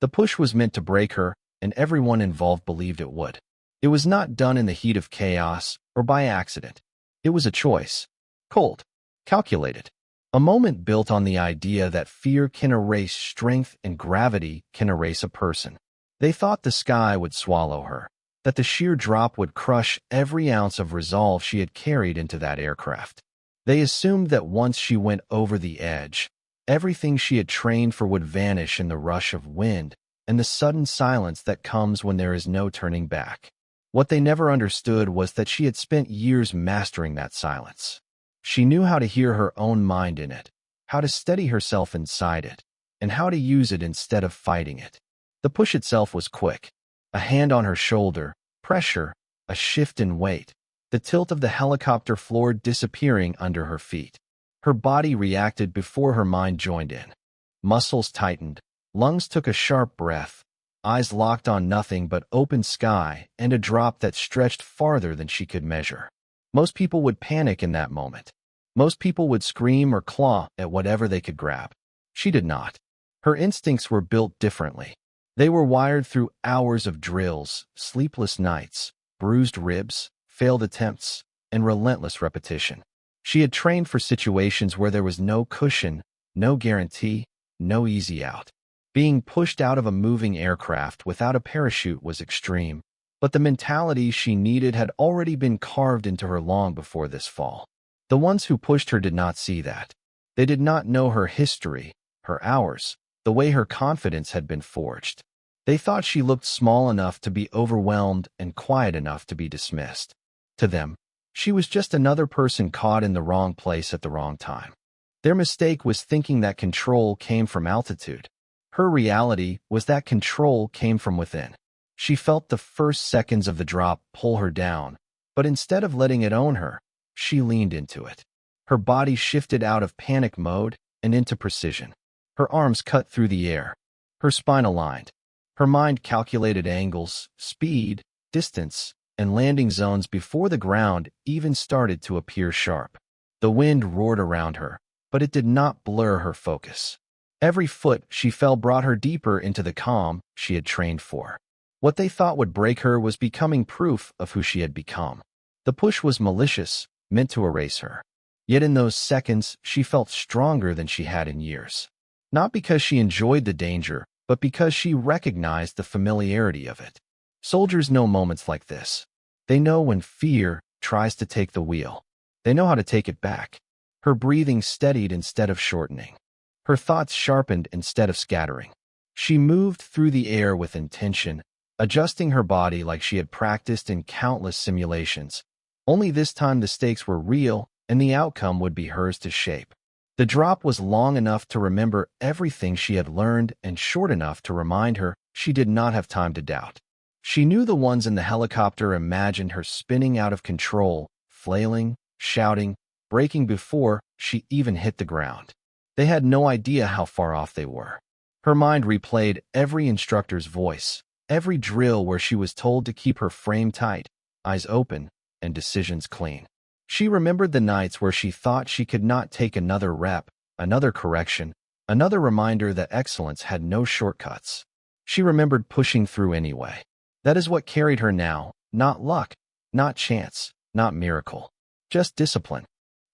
The push was meant to break her, and everyone involved believed it would. It was not done in the heat of chaos or by accident. It was a choice. Cold. Calculated. A moment built on the idea that fear can erase strength and gravity can erase a person. They thought the sky would swallow her, that the sheer drop would crush every ounce of resolve she had carried into that aircraft. They assumed that once she went over the edge, everything she had trained for would vanish in the rush of wind and the sudden silence that comes when there is no turning back. What they never understood was that she had spent years mastering that silence. She knew how to hear her own mind in it, how to steady herself inside it, and how to use it instead of fighting it. The push itself was quick. A hand on her shoulder, pressure, a shift in weight, the tilt of the helicopter floor disappearing under her feet. Her body reacted before her mind joined in. Muscles tightened, lungs took a sharp breath, eyes locked on nothing but open sky and a drop that stretched farther than she could measure. Most people would panic in that moment. Most people would scream or claw at whatever they could grab. She did not. Her instincts were built differently. They were wired through hours of drills, sleepless nights, bruised ribs, failed attempts, and relentless repetition. She had trained for situations where there was no cushion, no guarantee, no easy out. Being pushed out of a moving aircraft without a parachute was extreme, but the mentality she needed had already been carved into her long before this fall. The ones who pushed her did not see that. They did not know her history, her hours, the way her confidence had been forged. They thought she looked small enough to be overwhelmed and quiet enough to be dismissed. To them, she was just another person caught in the wrong place at the wrong time. Their mistake was thinking that control came from altitude. Her reality was that control came from within. She felt the first seconds of the drop pull her down, but instead of letting it own her, she leaned into it. Her body shifted out of panic mode and into precision. Her arms cut through the air. Her spine aligned. Her mind calculated angles, speed, distance, and landing zones before the ground even started to appear sharp. The wind roared around her, but it did not blur her focus. Every foot she fell brought her deeper into the calm she had trained for. What they thought would break her was becoming proof of who she had become. The push was malicious, meant to erase her. Yet in those seconds, she felt stronger than she had in years. Not because she enjoyed the danger, but because she recognized the familiarity of it. Soldiers know moments like this. They know when fear tries to take the wheel. They know how to take it back. Her breathing steadied instead of shortening. Her thoughts sharpened instead of scattering. She moved through the air with intention, adjusting her body like she had practiced in countless simulations. Only this time the stakes were real, and the outcome would be hers to shape. The drop was long enough to remember everything she had learned and short enough to remind her she did not have time to doubt. She knew the ones in the helicopter imagined her spinning out of control, flailing, shouting, breaking before she even hit the ground. They had no idea how far off they were. Her mind replayed every instructor's voice, every drill where she was told to keep her frame tight, eyes open, and decisions clean. She remembered the nights where she thought she could not take another rep, another correction, another reminder that excellence had no shortcuts. She remembered pushing through anyway. That is what carried her now, not luck, not chance, not miracle, just discipline.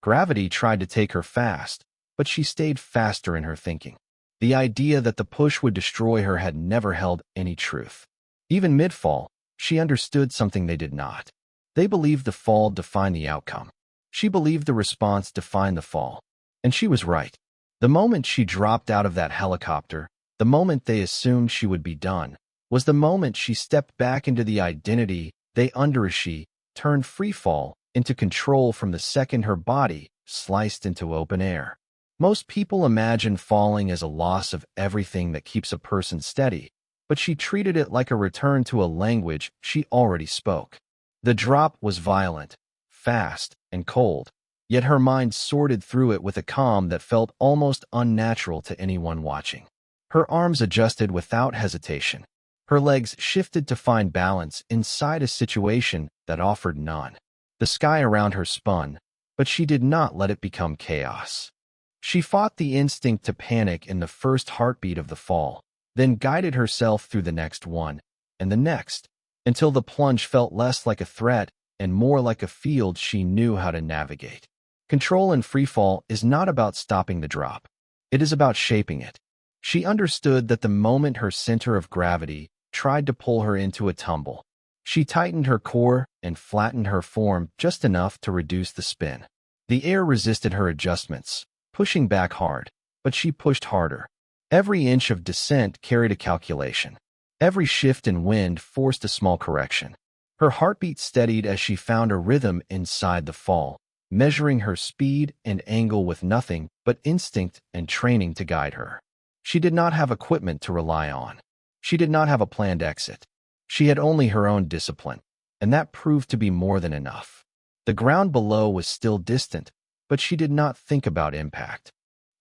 Gravity tried to take her fast, but she stayed faster in her thinking. The idea that the push would destroy her had never held any truth. Even mid-fall, she understood something they did not. They believed the fall defined the outcome. She believed the response defined the fall. And she was right. The moment she dropped out of that helicopter, the moment they assumed she would be done, was the moment she stepped back into the identity they she turned freefall into control from the second her body sliced into open air. Most people imagine falling as a loss of everything that keeps a person steady, but she treated it like a return to a language she already spoke. The drop was violent, fast, and cold, yet her mind sorted through it with a calm that felt almost unnatural to anyone watching. Her arms adjusted without hesitation. Her legs shifted to find balance inside a situation that offered none. The sky around her spun, but she did not let it become chaos. She fought the instinct to panic in the first heartbeat of the fall. then guided herself through the next one, and the next, until the plunge felt less like a threat and more like a field she knew how to navigate. Control in freefall is not about stopping the drop. It is about shaping it. She understood that the moment her center of gravity tried to pull her into a tumble, she tightened her core and flattened her form just enough to reduce the spin. The air resisted her adjustments, pushing back hard, but she pushed harder. Every inch of descent carried a calculation. Every shift in wind forced a small correction. Her heartbeat steadied as she found a rhythm inside the fall, measuring her speed and angle with nothing but instinct and training to guide her. She did not have equipment to rely on. She did not have a planned exit. She had only her own discipline, and that proved to be more than enough. The ground below was still distant, but she did not think about impact.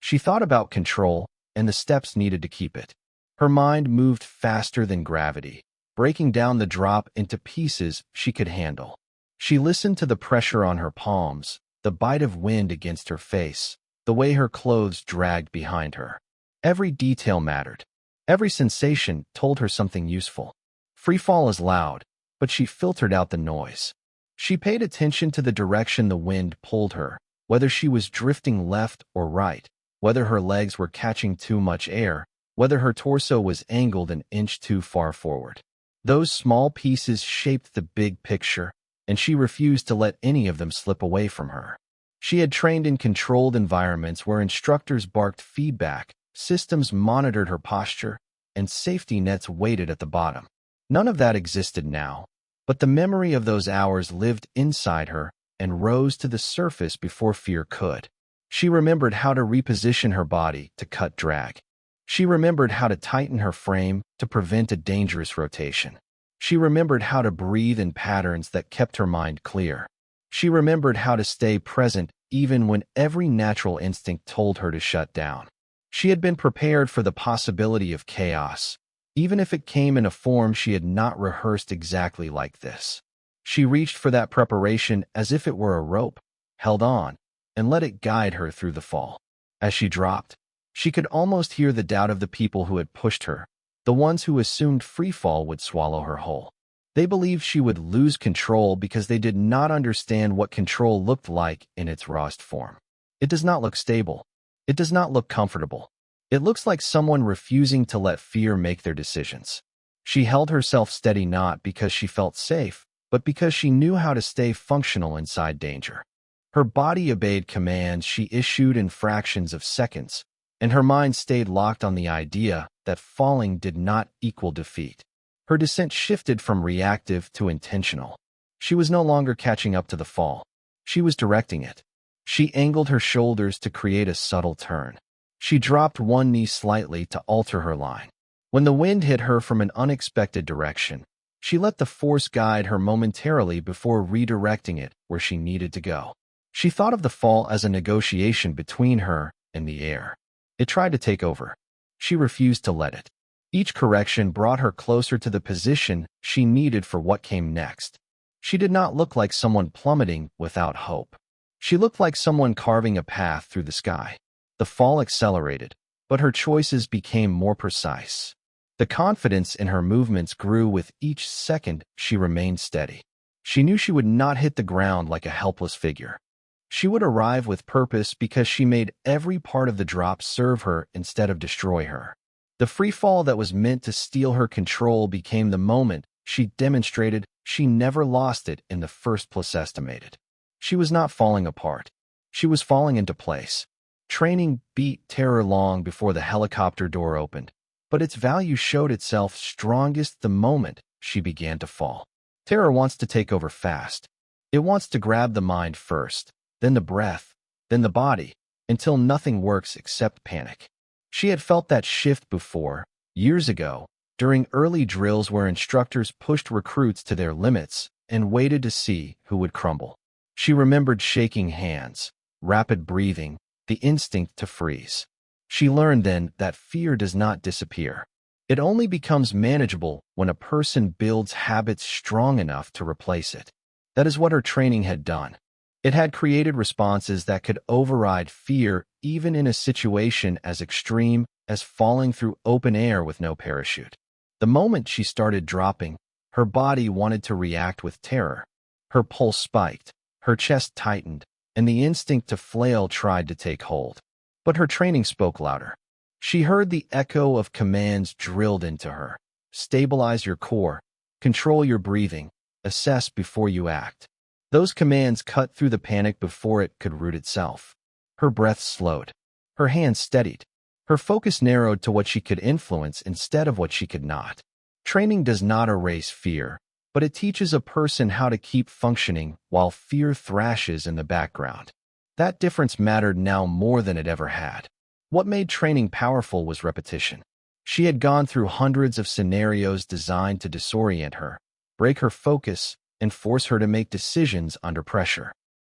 She thought about control and the steps needed to keep it. Her mind moved faster than gravity, breaking down the drop into pieces she could handle. She listened to the pressure on her palms, the bite of wind against her face, the way her clothes dragged behind her. Every detail mattered. Every sensation told her something useful. Freefall is loud, but she filtered out the noise. She paid attention to the direction the wind pulled her, whether she was drifting left or right, whether her legs were catching too much air, whether her torso was angled an inch too far forward. Those small pieces shaped the big picture, and she refused to let any of them slip away from her. She had trained in controlled environments where instructors barked feedback, systems monitored her posture, and safety nets waited at the bottom. None of that existed now, but the memory of those hours lived inside her and rose to the surface before fear could. She remembered how to reposition her body to cut drag. She remembered how to tighten her frame to prevent a dangerous rotation. She remembered how to breathe in patterns that kept her mind clear. She remembered how to stay present even when every natural instinct told her to shut down. She had been prepared for the possibility of chaos, even if it came in a form she had not rehearsed exactly like this. She reached for that preparation as if it were a rope, held on, and let it guide her through the fall. As she dropped, she could almost hear the doubt of the people who had pushed her, the ones who assumed freefall would swallow her whole. They believed she would lose control because they did not understand what control looked like in its rawest form. It does not look stable. It does not look comfortable. It looks like someone refusing to let fear make their decisions. She held herself steady not because she felt safe, but because she knew how to stay functional inside danger. Her body obeyed commands she issued in fractions of seconds, and her mind stayed locked on the idea that falling did not equal defeat. Her descent shifted from reactive to intentional. She was no longer catching up to the fall. She was directing it. She angled her shoulders to create a subtle turn. She dropped one knee slightly to alter her line. When the wind hit her from an unexpected direction, she let the force guide her momentarily before redirecting it where she needed to go. She thought of the fall as a negotiation between her and the air. It tried to take over. She refused to let it. Each correction brought her closer to the position she needed for what came next. She did not look like someone plummeting without hope. She looked like someone carving a path through the sky. The fall accelerated, but her choices became more precise. The confidence in her movements grew with each second she remained steady. She knew she would not hit the ground like a helpless figure. She would arrive with purpose because she made every part of the drop serve her instead of destroy her. The free fall that was meant to steal her control became the moment she demonstrated she never lost it in the first place estimated. She was not falling apart. She was falling into place. Training beat terror long before the helicopter door opened, but its value showed itself strongest the moment she began to fall. Terror wants to take over fast. It wants to grab the mind first, then the breath, then the body, until nothing works except panic. She had felt that shift before, years ago, during early drills where instructors pushed recruits to their limits and waited to see who would crumble. She remembered shaking hands, rapid breathing, the instinct to freeze. She learned then that fear does not disappear. It only becomes manageable when a person builds habits strong enough to replace it. That is what her training had done. It had created responses that could override fear even in a situation as extreme as falling through open air with no parachute. The moment she started dropping, her body wanted to react with terror. Her pulse spiked, her chest tightened, and the instinct to flail tried to take hold. But her training spoke louder. She heard the echo of commands drilled into her. Stabilize your core, control your breathing, assess before you act. Those commands cut through the panic before it could root itself. Her breath slowed. Her hands steadied. Her focus narrowed to what she could influence instead of what she could not. Training does not erase fear, but it teaches a person how to keep functioning while fear thrashes in the background. That difference mattered now more than it ever had. What made training powerful was repetition. She had gone through hundreds of scenarios designed to disorient her, break her focus, and force her to make decisions under pressure.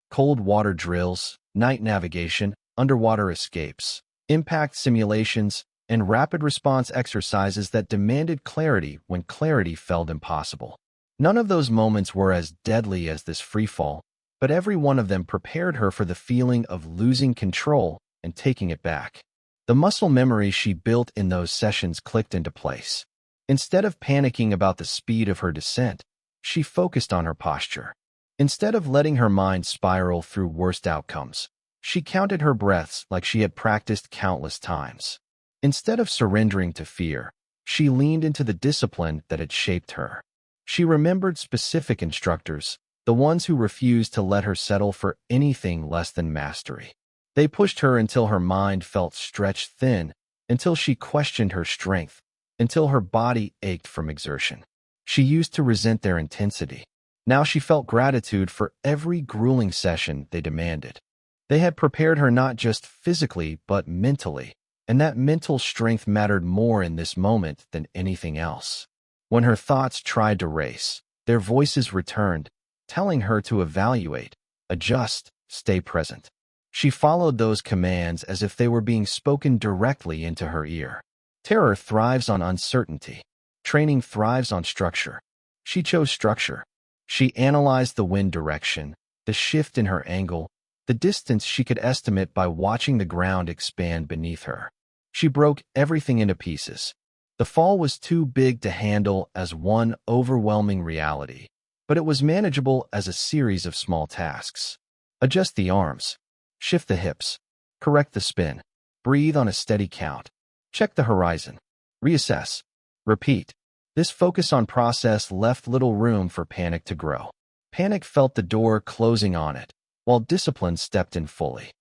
Cold water drills, night navigation, underwater escapes, impact simulations, and rapid response exercises that demanded clarity when clarity felt impossible. None of those moments were as deadly as this freefall, but every one of them prepared her for the feeling of losing control and taking it back. The muscle memory she built in those sessions clicked into place. Instead of panicking about the speed of her descent, she focused on her posture. Instead of letting her mind spiral through worst outcomes, she counted her breaths like she had practiced countless times. Instead of surrendering to fear, she leaned into the discipline that had shaped her. She remembered specific instructors, the ones who refused to let her settle for anything less than mastery. They pushed her until her mind felt stretched thin, until she questioned her strength, until her body ached from exertion. She used to resent their intensity. Now she felt gratitude for every grueling session they demanded. They had prepared her not just physically, but mentally, and that mental strength mattered more in this moment than anything else. When her thoughts tried to race, their voices returned, telling her to evaluate, adjust, stay present. She followed those commands as if they were being spoken directly into her ear. Terror thrives on uncertainty. Training thrives on structure. She chose structure. She analyzed the wind direction, the shift in her angle, the distance she could estimate by watching the ground expand beneath her. She broke everything into pieces. The fall was too big to handle as one overwhelming reality, but it was manageable as a series of small tasks. Adjust the arms. Shift the hips. Correct the spin. Breathe on a steady count. Check the horizon. Reassess. Repeat. This focus on process left little room for panic to grow. Panic felt the door closing on it, while discipline stepped in fully.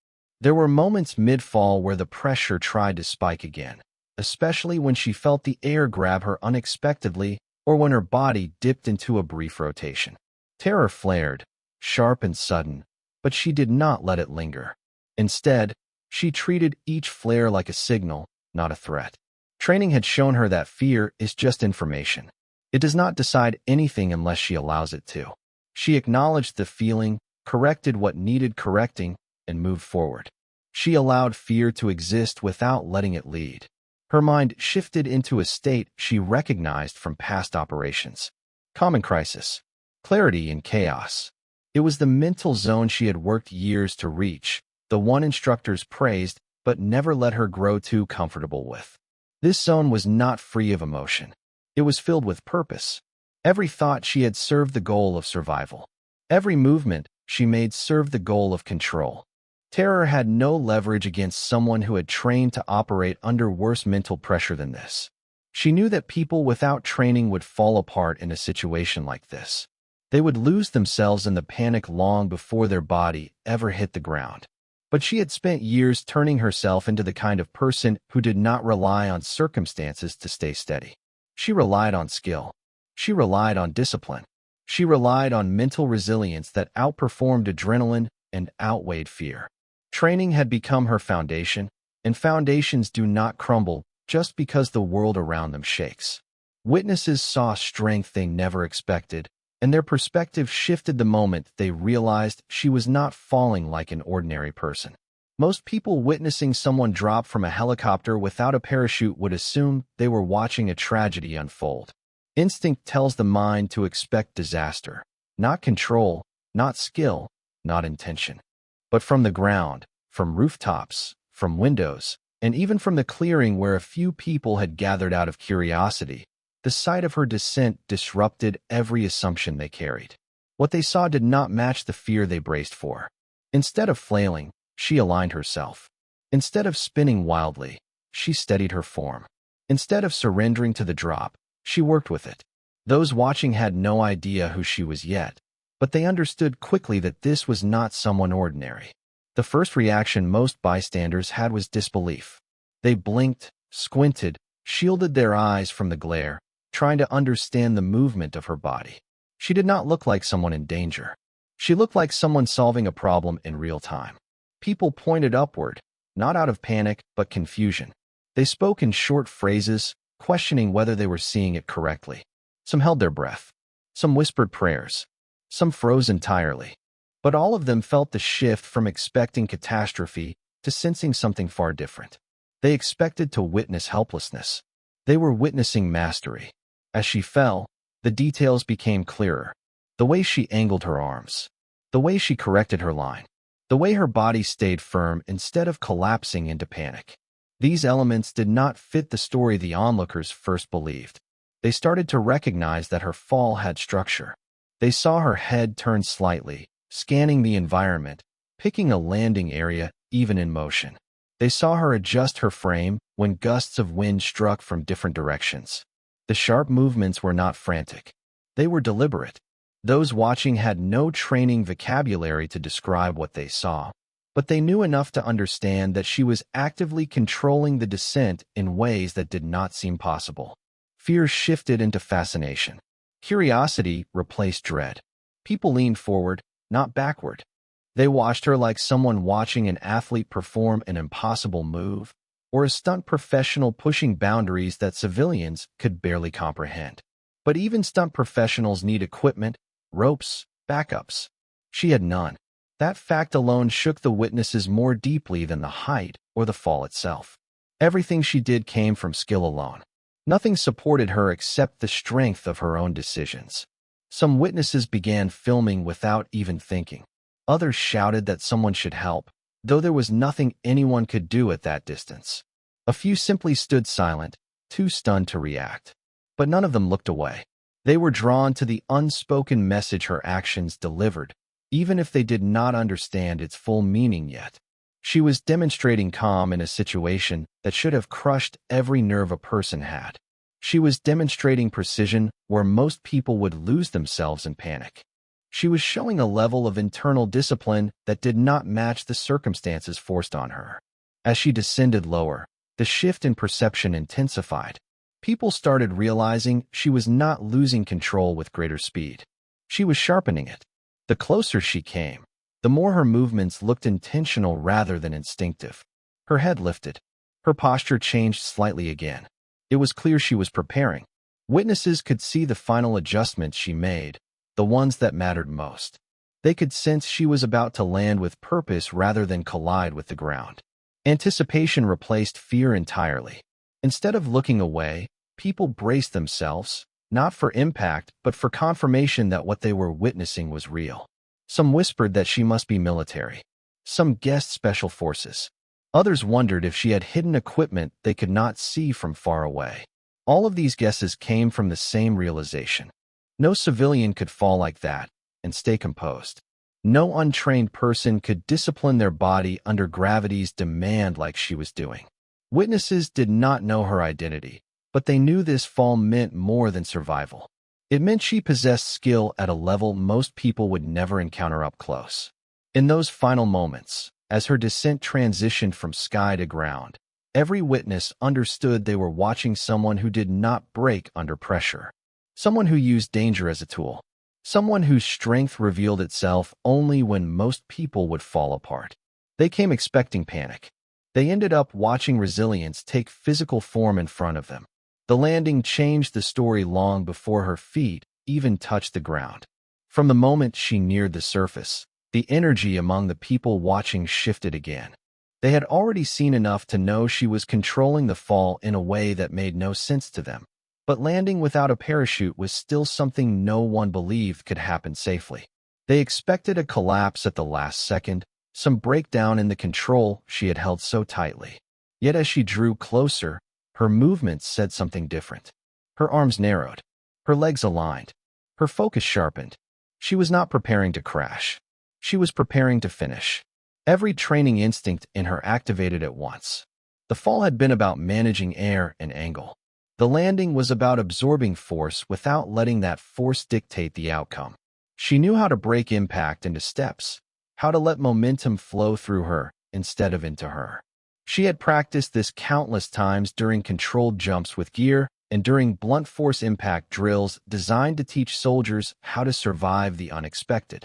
There were moments mid-fall where the pressure tried to spike again, especially when she felt the air grab her unexpectedly or when her body dipped into a brief rotation. Terror flared, sharp and sudden, but she did not let it linger. Instead, she treated each flare like a signal, not a threat. Training had shown her that fear is just information. It does not decide anything unless she allows it to. She acknowledged the feeling, corrected what needed correcting, and moved forward. She allowed fear to exist without letting it lead. Her mind shifted into a state she recognized from past operations. Common crisis. Clarity in chaos. It was the mental zone she had worked years to reach, the one instructors praised but never let her grow too comfortable with. This zone was not free of emotion. It was filled with purpose. Every thought she had served the goal of survival. Every movement she made served the goal of control. Terror had no leverage against someone who had trained to operate under worse mental pressure than this. She knew that people without training would fall apart in a situation like this. They would lose themselves in the panic long before their body ever hit the ground. But she had spent years turning herself into the kind of person who did not rely on circumstances to stay steady. She relied on skill. She relied on discipline. She relied on mental resilience that outperformed adrenaline and outweighed fear. Training had become her foundation, and foundations do not crumble just because the world around them shakes. Witnesses saw strength they never expected, and their perspective shifted the moment they realized she was not falling like an ordinary person. Most people witnessing someone drop from a helicopter without a parachute would assume they were watching a tragedy unfold. Instinct tells the mind to expect disaster, not control, not skill, not intention. But from the ground, from rooftops, from windows, And even from the clearing where a few people had gathered out of curiosity, the sight of her descent disrupted every assumption they carried. What they saw did not match the fear they braced for. Instead of flailing, she aligned herself. Instead of spinning wildly, she steadied her form. Instead of surrendering to the drop, she worked with it. Those watching had no idea who she was yet, but they understood quickly that this was not someone ordinary. The first reaction most bystanders had was disbelief. They blinked, squinted, shielded their eyes from the glare, trying to understand the movement of her body. She did not look like someone in danger. She looked like someone solving a problem in real time. People pointed upward, not out of panic, but confusion. They spoke in short phrases, questioning whether they were seeing it correctly. Some held their breath. Some whispered prayers. Some froze entirely. But all of them felt the shift from expecting catastrophe to sensing something far different. They expected to witness helplessness. They were witnessing mastery. As she fell, the details became clearer. The way she angled her arms. The way she corrected her line. The way her body stayed firm instead of collapsing into panic. These elements did not fit the story the onlookers first believed. They started to recognize that her fall had structure. They saw her head turn slightly, scanning the environment, picking a landing area even in motion. They saw her adjust her frame when gusts of wind struck from different directions. The sharp movements were not frantic. They were deliberate. Those watching had no training vocabulary to describe what they saw, but they knew enough to understand that she was actively controlling the descent in ways that did not seem possible. Fear shifted into fascination. Curiosity replaced dread. People leaned forward, not backward. They watched her like someone watching an athlete perform an impossible move, or a stunt professional pushing boundaries that civilians could barely comprehend. But even stunt professionals need equipment, ropes, backups. She had none. That fact alone shook the witnesses more deeply than the height or the fall itself. Everything she did came from skill alone. Nothing supported her except the strength of her own decisions. Some witnesses began filming without even thinking. Others shouted that someone should help, though there was nothing anyone could do at that distance. A few simply stood silent, too stunned to react. But none of them looked away. They were drawn to the unspoken message her actions delivered, even if they did not understand its full meaning yet. She was demonstrating calm in a situation that should have crushed every nerve a person had. She was demonstrating precision where most people would lose themselves in panic. She was showing a level of internal discipline that did not match the circumstances forced on her. As she descended lower, the shift in perception intensified. People started realizing she was not losing control with greater speed. She was sharpening it. The closer she came, the more her movements looked intentional rather than instinctive. Her head lifted. Her posture changed slightly again. It was clear she was preparing. Witnesses could see the final adjustments she made, the ones that mattered most. They could sense she was about to land with purpose rather than collide with the ground. Anticipation replaced fear entirely. Instead of looking away, people braced themselves, not for impact, but for confirmation that what they were witnessing was real. Some whispered that she must be military. Some guessed special forces. Others wondered if she had hidden equipment they could not see from far away. All of these guesses came from the same realization. No civilian could fall like that and stay composed. No untrained person could discipline their body under gravity's demand like she was doing. Witnesses did not know her identity, but they knew this fall meant more than survival. It meant she possessed skill at a level most people would never encounter up close. In those final moments, as her descent transitioned from sky to ground, every witness understood they were watching someone who did not break under pressure. Someone who used danger as a tool. Someone whose strength revealed itself only when most people would fall apart. They came expecting panic. They ended up watching resilience take physical form in front of them. The landing changed the story long before her feet even touched the ground. From the moment she neared the surface, the energy among the people watching shifted again. They had already seen enough to know she was controlling the fall in a way that made no sense to them. But landing without a parachute was still something no one believed could happen safely. They expected a collapse at the last second, some breakdown in the control she had held so tightly. Yet as she drew closer, her movements said something different. Her arms narrowed, her legs aligned, her focus sharpened. She was not preparing to crash. She was preparing to finish. Every training instinct in her activated at once. The fall had been about managing air and angle. The landing was about absorbing force without letting that force dictate the outcome. She knew how to break impact into steps, how to let momentum flow through her instead of into her. She had practiced this countless times during controlled jumps with gear and during blunt force impact drills designed to teach soldiers how to survive the unexpected.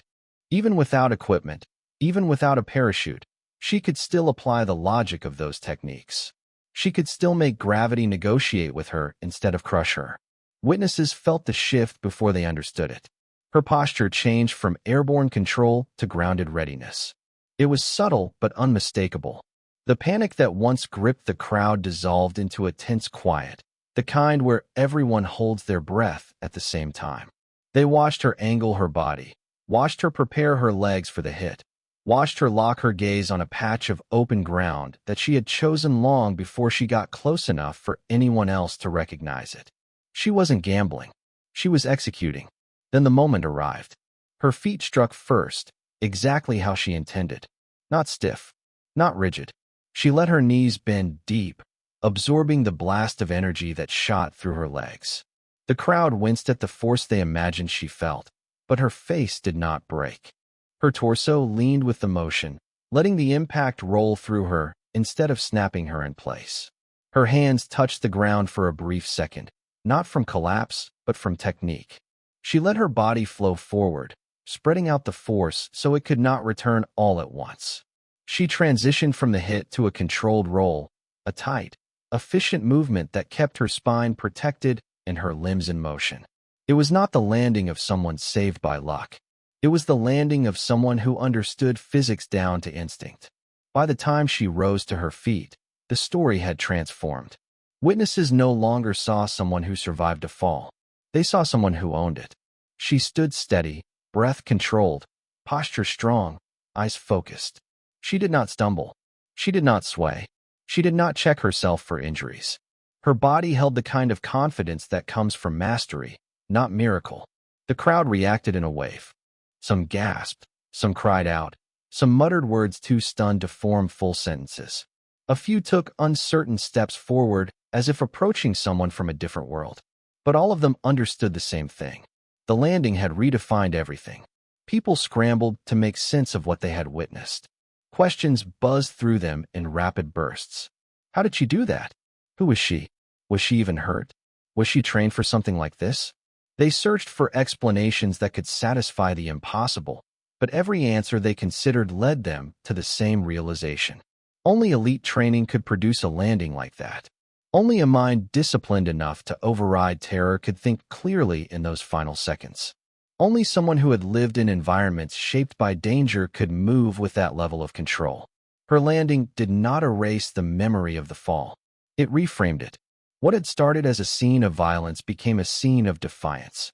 Even without equipment, even without a parachute, she could still apply the logic of those techniques. She could still make gravity negotiate with her instead of crush her. Witnesses felt the shift before they understood it. Her posture changed from airborne control to grounded readiness. It was subtle but unmistakable. The panic that once gripped the crowd dissolved into a tense quiet, the kind where everyone holds their breath at the same time. They watched her angle her body, watched her prepare her legs for the hit, watched her lock her gaze on a patch of open ground that she had chosen long before she got close enough for anyone else to recognize it. She wasn't gambling. She was executing. Then the moment arrived. Her feet struck first, exactly how she intended. Not stiff, not rigid. She let her knees bend deep, absorbing the blast of energy that shot through her legs. The crowd winced at the force they imagined she felt, but her face did not break. Her torso leaned with the motion, letting the impact roll through her instead of snapping her in place. Her hands touched the ground for a brief second, not from collapse, but from technique. She let her body flow forward, spreading out the force so it could not return all at once. She transitioned from the hit to a controlled roll, a tight, efficient movement that kept her spine protected and her limbs in motion. It was not the landing of someone saved by luck. It was the landing of someone who understood physics down to instinct. By the time she rose to her feet, the story had transformed. Witnesses no longer saw someone who survived a fall. They saw someone who owned it. She stood steady, breath controlled, posture strong, eyes focused. She did not stumble. She did not sway. She did not check herself for injuries. Her body held the kind of confidence that comes from mastery, not miracle. The crowd reacted in a wave. Some gasped, some cried out, some muttered words too stunned to form full sentences. A few took uncertain steps forward as if approaching someone from a different world. But all of them understood the same thing. The landing had redefined everything. People scrambled to make sense of what they had witnessed. Questions buzzed through them in rapid bursts. How did she do that? Who was she? Was she even hurt? Was she trained for something like this? They searched for explanations that could satisfy the impossible, but every answer they considered led them to the same realization. Only elite training could produce a landing like that. Only a mind disciplined enough to override terror could think clearly in those final seconds. Only someone who had lived in environments shaped by danger could move with that level of control. Her landing did not erase the memory of the fall. It reframed it. What had started as a scene of violence became a scene of defiance.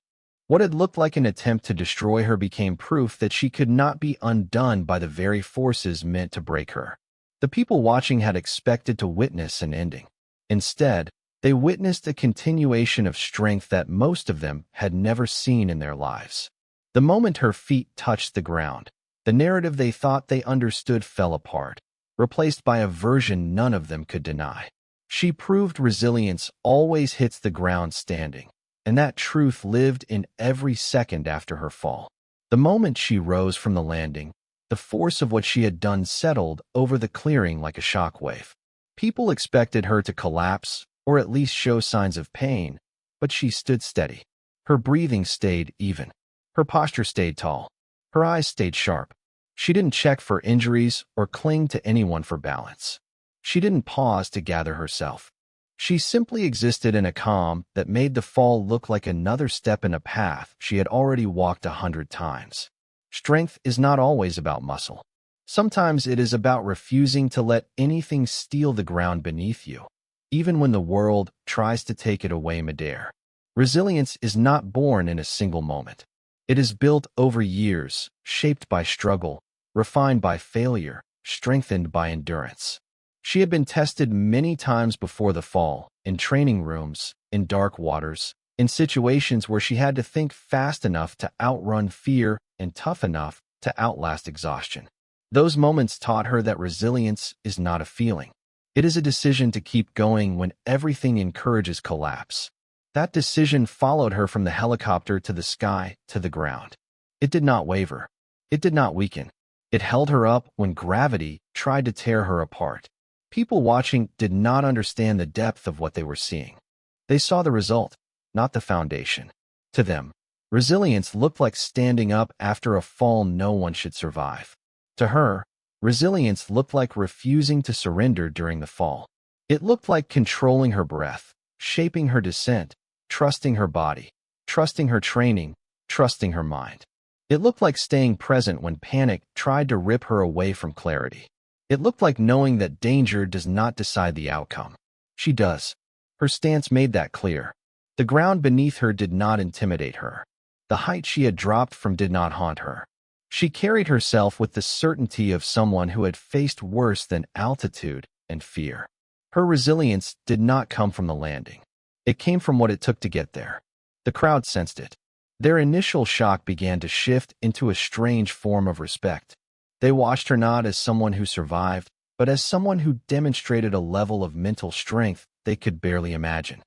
What had looked like an attempt to destroy her became proof that she could not be undone by the very forces meant to break her. The people watching had expected to witness an ending. Instead, they witnessed a continuation of strength that most of them had never seen in their lives. The moment her feet touched the ground, the narrative they thought they understood fell apart, replaced by a version none of them could deny. She proved resilience always hits the ground standing, and that truth lived in every second after her fall. The moment she rose from the landing, the force of what she had done settled over the clearing like a shockwave. People expected her to collapse, or at least show signs of pain, but she stood steady. Her breathing stayed even. Her posture stayed tall. Her eyes stayed sharp. She didn't check for injuries or cling to anyone for balance. She didn't pause to gather herself. She simply existed in a calm that made the fall look like another step in a path she had already walked 100 times. Strength is not always about muscle. Sometimes it is about refusing to let anything steal the ground beneath you, even when the world tries to take it away midair. Resilience is not born in a single moment. It is built over years, shaped by struggle, refined by failure, strengthened by endurance. She had been tested many times before the fall, in training rooms, in dark waters, in situations where she had to think fast enough to outrun fear and tough enough to outlast exhaustion. Those moments taught her that resilience is not a feeling. It is a decision to keep going when everything encourages collapse. That decision followed her from the helicopter to the sky to the ground. It did not waver. It did not weaken. It held her up when gravity tried to tear her apart. People watching did not understand the depth of what they were seeing. They saw the result, not the foundation. To them, resilience looked like standing up after a fall no one should survive. To her, resilience looked like refusing to surrender during the fall. It looked like controlling her breath, shaping her descent, trusting her body, trusting her training, trusting her mind. It looked like staying present when panic tried to rip her away from clarity. It looked like knowing that danger does not decide the outcome. She does. Her stance made that clear. The ground beneath her did not intimidate her. The height she had dropped from did not haunt her. She carried herself with the certainty of someone who had faced worse than altitude and fear. Her resilience did not come from the landing. It came from what it took to get there. The crowd sensed it. Their initial shock began to shift into a strange form of respect. They watched her not as someone who survived, but as someone who demonstrated a level of mental strength they could barely imagine.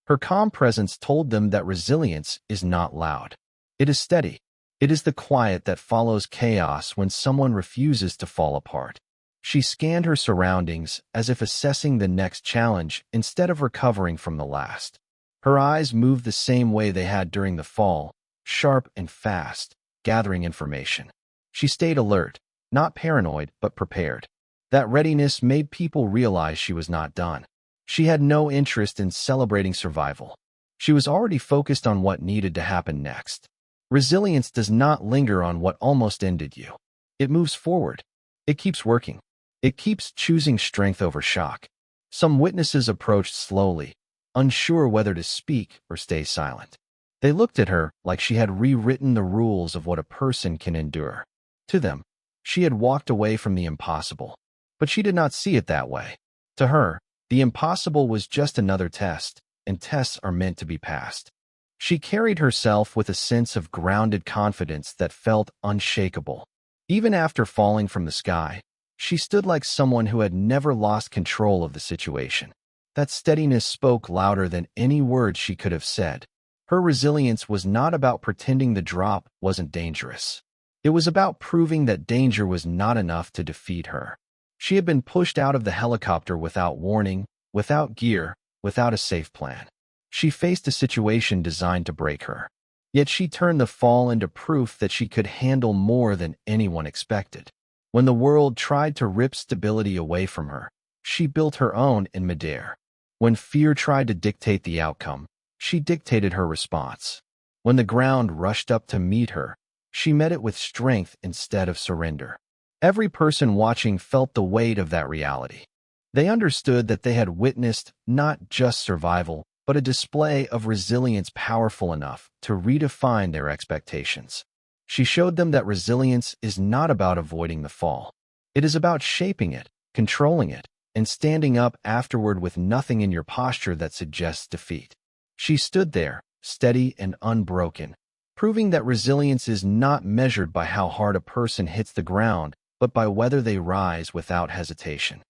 Her calm presence told them that resilience is not loud. It is steady. It is the quiet that follows chaos when someone refuses to fall apart. She scanned her surroundings as if assessing the next challenge instead of recovering from the last. Her eyes moved the same way they had during the fall, sharp and fast, gathering information. She stayed alert, not paranoid, but prepared. That readiness made people realize she was not done. She had no interest in celebrating survival. She was already focused on what needed to happen next. Resilience does not linger on what almost ended you. It moves forward. It keeps working. It keeps choosing strength over shock. Some witnesses approached slowly, unsure whether to speak or stay silent. They looked at her like she had rewritten the rules of what a person can endure. To them, she had walked away from the impossible. But she did not see it that way. To her, the impossible was just another test, and tests are meant to be passed. She carried herself with a sense of grounded confidence that felt unshakable. Even after falling from the sky, she stood like someone who had never lost control of the situation. That steadiness spoke louder than any words she could have said. Her resilience was not about pretending the drop wasn't dangerous. It was about proving that danger was not enough to defeat her. She had been pushed out of the helicopter without warning, without gear, without a safe plan. She faced a situation designed to break her. Yet she turned the fall into proof that she could handle more than anyone expected. When the world tried to rip stability away from her, she built her own in midair. When fear tried to dictate the outcome, she dictated her response. When the ground rushed up to meet her, she met it with strength instead of surrender. Every person watching felt the weight of that reality. They understood that they had witnessed not just survival, but a display of resilience powerful enough to redefine their expectations. She showed them that resilience is not about avoiding the fall. It is about shaping it, controlling it, and standing up afterward with nothing in your posture that suggests defeat. She stood there, steady and unbroken, proving that resilience is not measured by how hard a person hits the ground, but by whether they rise without hesitation.